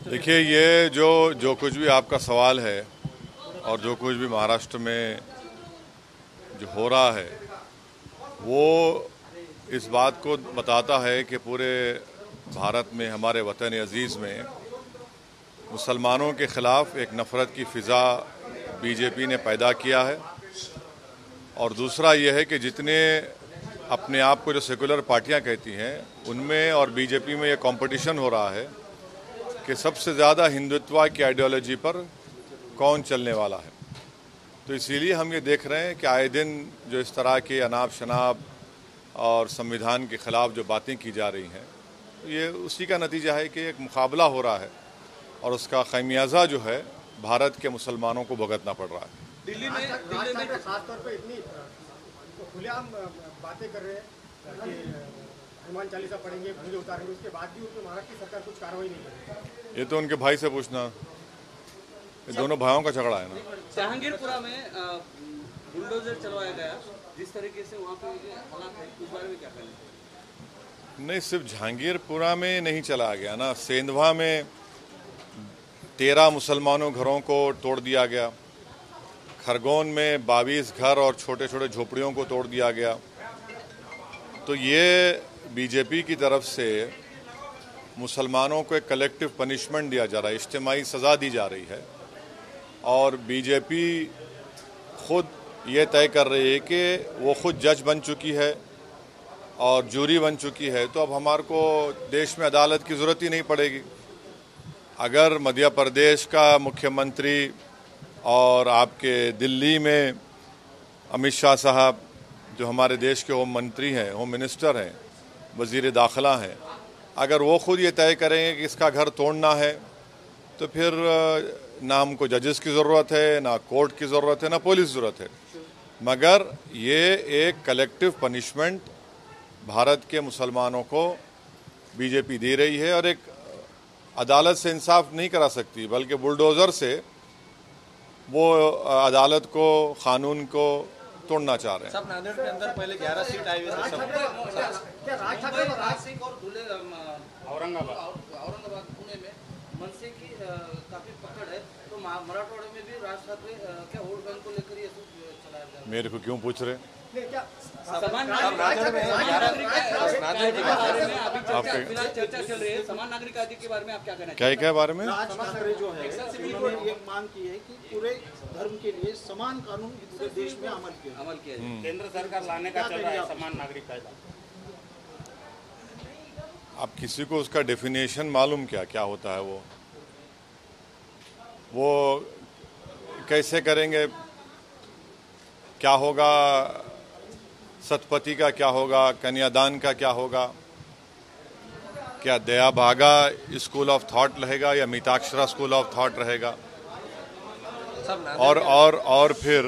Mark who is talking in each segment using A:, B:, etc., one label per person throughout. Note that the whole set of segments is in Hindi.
A: देखिए, ये जो कुछ भी आपका सवाल है और जो कुछ भी महाराष्ट्र में जो हो रहा है, वो इस बात को बताता है कि पूरे भारत में, हमारे वतन अजीज़ में मुसलमानों के ख़िलाफ़ एक नफ़रत की फ़िज़ा बीजेपी ने पैदा किया है। और दूसरा ये है कि जितने अपने आप को जो सेकुलर पार्टियां कहती हैं, उनमें और बीजेपी में ये कंपटीशन हो रहा है कि सबसे ज़्यादा हिंदुत्व की आइडियोलॉजी पर कौन चलने वाला है। तो इसीलिए हम ये देख रहे हैं कि आए दिन जो इस तरह के अनाप शनाप और संविधान के ख़िलाफ़ जो बातें की जा रही हैं, ये उसी का नतीजा है कि एक मुकाबला हो रहा है और उसका खमियाजा जो है भारत के मुसलमानों को भुगतना पड़ रहा है।
B: दिल्ली में खासतौर पे इतनी खुलेआम बातें कर रहे हैं कि हनुमान चालीसा पढ़ेंगे, भूले उतारेंगे, उसके बाद भी उसमें महाराष्ट्र की सरकार कुछ कार्रवाई नहीं करेगी।
A: ये तो उनके भाई से पूछना, ये दोनों भाइयों का झगड़ा है ना।
C: जहांगीरपुरा में बुलडोजर चलवाया गया, जिस तरीके से वहाँ पे हालात है, उस बारे में क्या कहना?
A: नहीं, सिर्फ जहांगीरपुरा में नहीं चलाया गया ना, सेंधवा में 13 मुसलमानों घरों को तोड़ दिया गया, खरगोन में 22 घर और छोटे छोटे झोपड़ियों को तोड़ दिया गया। तो ये बीजेपी की तरफ से मुसलमानों को एक कलेक्टिव पनिशमेंट दिया जा रहा है, इज्तिमाई सज़ा दी जा रही है। और बीजेपी खुद ये तय कर रही है कि वो खुद जज बन चुकी है और जूरी बन चुकी है, तो अब हमारे को देश में अदालत की ज़रूरत ही नहीं पड़ेगी। अगर मध्य प्रदेश का मुख्यमंत्री और आपके दिल्ली में अमित शाह साहब, जो हमारे देश के होम मंत्री हैं, होम मिनिस्टर हैं, वज़ीर दाखिला हैं, अगर वो खुद ये तय करेंगे कि इसका घर तोड़ना है, तो फिर ना हमको जजेस की ज़रूरत है, ना कोर्ट की ज़रूरत है, ना पुलिस ज़रूरत है। मगर ये एक कलेक्टिव पनिशमेंट भारत के मुसलमानों को बीजेपी दे रही है और एक अदालत से इंसाफ नहीं करा सकती, बल्कि बुलडोज़र से वो अदालत को, कानून को तोड़ना चाह रहे हैं।
C: सब नांदेड़ के अंदर पहले 11 सीट आई हुई थी, राज सिंह और धुले औरंगाबाद पुणे में मनसे की काफी पकड़ है, तो मराठवाड़े में भी राज ठाकरे क्या वोट बैंक को लेकर ये चलाया जा रहा है?
A: मेरे को क्यों पूछ रहे?
C: समान नागरिक के बारे में अभी फिलहाल चर्चा चल रही है। समान नागरिक अधिकार के बारे में आप क्या कहना
A: क्या क्या बारे में?
D: राज ठाकरे जो है, उन्होंने एक मांग की है कि पूरे धर्म के लिए समान कानून पूरे देश में अमल किया जाए।
B: केंद्र सरकार लाने का चल रहा है समान नागरिक कायदा।
A: अब किसी को उसका डेफिनेशन मालूम क्या होता है? वो कैसे करेंगे? क्या होगा? सतपति का क्या होगा? कन्यादान का क्या होगा? क्या दया भागा स्कूल ऑफ थॉट रहेगा या मिताक्षरा स्कूल ऑफ थॉट रहेगा? और फिर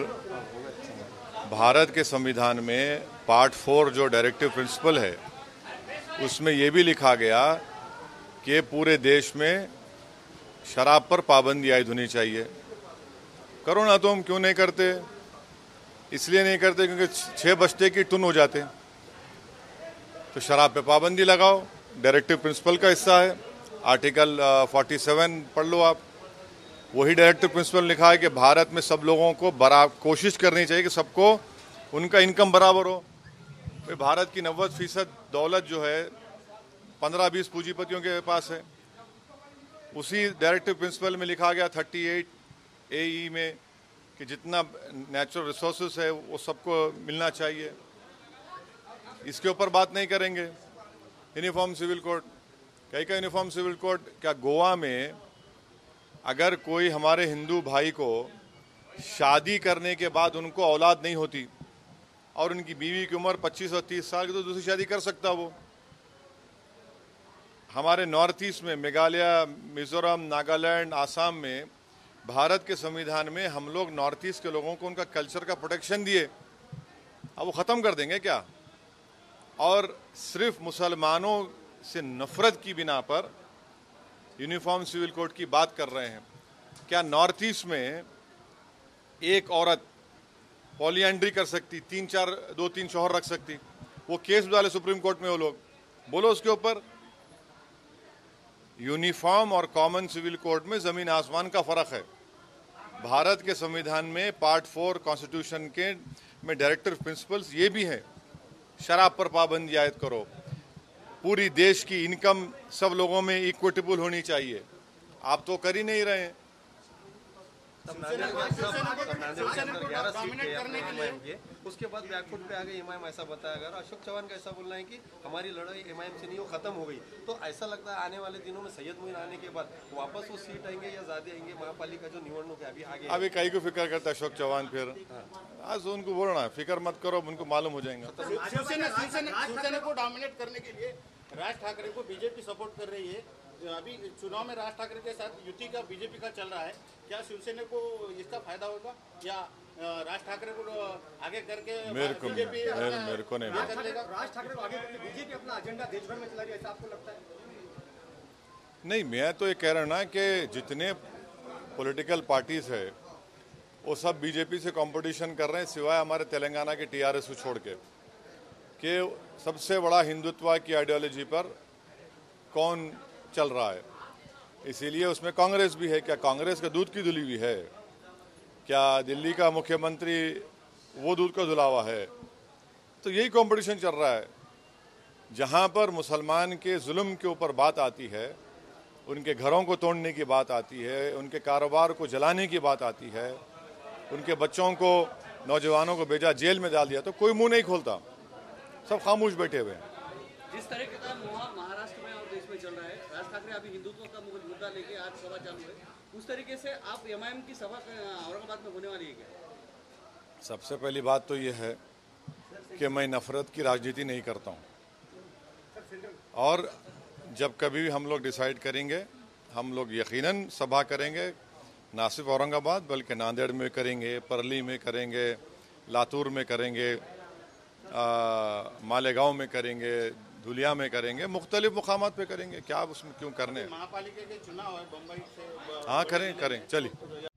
A: भारत के संविधान में पार्ट 4 जो डायरेक्टिव प्रिंसिपल है, उसमें ये भी लिखा गया कि पूरे देश में शराब पर पाबंदी आयद होनी चाहिए। करो ना, तो हम क्यों नहीं करते? इसलिए नहीं करते क्योंकि 6 बजते की टुन हो जाते। तो शराब पे पाबंदी लगाओ, डायरेक्टिव प्रिंसिपल का हिस्सा है। आर्टिकल 47 पढ़ लो आप, वही डायरेक्टिव प्रिंसिपल लिखा है कि भारत में सब लोगों को कोशिश करनी चाहिए कि सबको उनका इनकम बराबर हो। भारत की 90% दौलत जो है 15-20 पूंजीपतियों के पास है। उसी डायरेक्टिव प्रिंसिपल में लिखा गया 38 AE में कि जितना नेचुरल रिसोर्सेस है वो सबको मिलना चाहिए। इसके ऊपर बात नहीं करेंगे। यूनिफॉर्म सिविल कोड, कई यूनिफॉर्म सिविल कोड, क्या गोवा में अगर कोई हमारे हिंदू भाई को शादी करने के बाद उनको औलाद नहीं होती और उनकी बीवी की उम्र 25 और 30 साल की, तो दूसरी शादी कर सकता वो। हमारे नॉर्थ ईस्ट में मेघालय, मिजोरम, नागालैंड, आसाम में भारत के संविधान में हम लोग नॉर्थ ईस्ट के लोगों को उनका कल्चर का प्रोटेक्शन दिए। अब वो ख़त्म कर देंगे क्या? और सिर्फ मुसलमानों से नफरत की बिना पर यूनिफॉर्म सिविल कोड की बात कर रहे हैं। क्या नॉर्थ ईस्ट में एक औरत पॉलीएंड्री कर सकती, 2-3 शौहर रख सकती? वो केस डाले सुप्रीम कोर्ट में वो लोग, बोलो उसके ऊपर। यूनिफॉर्म और कॉमन सिविल कोड में ज़मीन आसमान का फ़र्क है। भारत के संविधान में पार्ट 4 कॉन्स्टिट्यूशन के में डायरेक्टिव प्रिंसिपल्स ये भी हैं, शराब पर पाबंदी आयद करो, पूरी देश की इनकम सब लोगों में इक्विटेबल होनी चाहिए। आप तो कर ही नहीं रहे हैं।
E: उसके बाद बैकफुट पे आ गए एमआईएम, ऐसा बताया गया। अशोक चौहान का ऐसा बोलना है कि हमारी लड़ाई एमआईएम से नहीं, वो खत्म हो गई। तो ऐसा लगता है आने वाले दिनों में सैयद मोइन आने के बाद वापस वो सीट आएंगे या ज्यादा आएंगे? महापालिका जो निवडणूक है अभी आगे,
A: अभी कहीं को फिक्र करता अशोक चौहान, फिर आज उनको बोलना है फिक्र मत करो, उनको मालूम हो जाएगा।
D: शिवसेना को डोमिनेट करने के लिए राज ठाकरे को बीजेपी सपोर्ट कर रही है। अभी चुनाव में राज ठाकरे के साथ युति का बीजेपी का चल रहा है, क्या शिवसेना को इसका फायदा होगा या राज ठाकरे को आगे करके
A: मेरे को नहीं
B: राज ठाकरे को आगे करके बीजेपी अपना एजेंडा देश भर में चला रही है, ऐसा आपको लगता है?
A: नहीं, मैं तो ये कह रहा हूँ ना कि जितने पॉलिटिकल पार्टीज है वो सब बीजेपी से कंपटीशन कर रहे हैं, सिवाय हमारे तेलंगाना के टीआरएस को छोड़ के, कि सबसे बड़ा हिंदुत्व की आइडियोलॉजी पर कौन चल रहा है। इसीलिए उसमें कांग्रेस भी है। क्या कांग्रेस का दूध की धुली हुई है? क्या दिल्ली का मुख्यमंत्री वो दूध का धुला हुआ है? तो यही कंपटीशन चल रहा है। जहां पर मुसलमान के जुल्म के ऊपर बात आती है, उनके घरों को तोड़ने की बात आती है, उनके कारोबार को जलाने की बात आती है, उनके बच्चों को, नौजवानों को भेजा जेल में डाल दिया, तो कोई मुंह नहीं खोलता, सब खामोश बैठे हुए हैं।
C: जिस तरह का महाराष्ट्र में और देश में चल रहा है, राज ठाकरे अभी हिंदुत्व का मुद्दा लेके आज सभा चालू है, उस तरीके से आप एमआईएम की सभा औरंगाबाद में होने वाली है क्या?
A: सबसे पहली बात तो यह है कि मैं नफरत की राजनीति नहीं करता हूं, और जब कभी भी हम लोग डिसाइड करेंगे, हम लोग यकीनन सभा करेंगे, ना सिर्फ औरंगाबाद बल्कि नांदेड़ में करेंगे, परली में करेंगे, लातूर में करेंगे, मालेगांव में करेंगे, धुलिया में करेंगे, मुख्तलिफ मुकामात पे करेंगे। क्या उसमें क्यों करने?
D: महापालिका के चुनाव है बम्बई से,
A: हाँ करें, चलिए।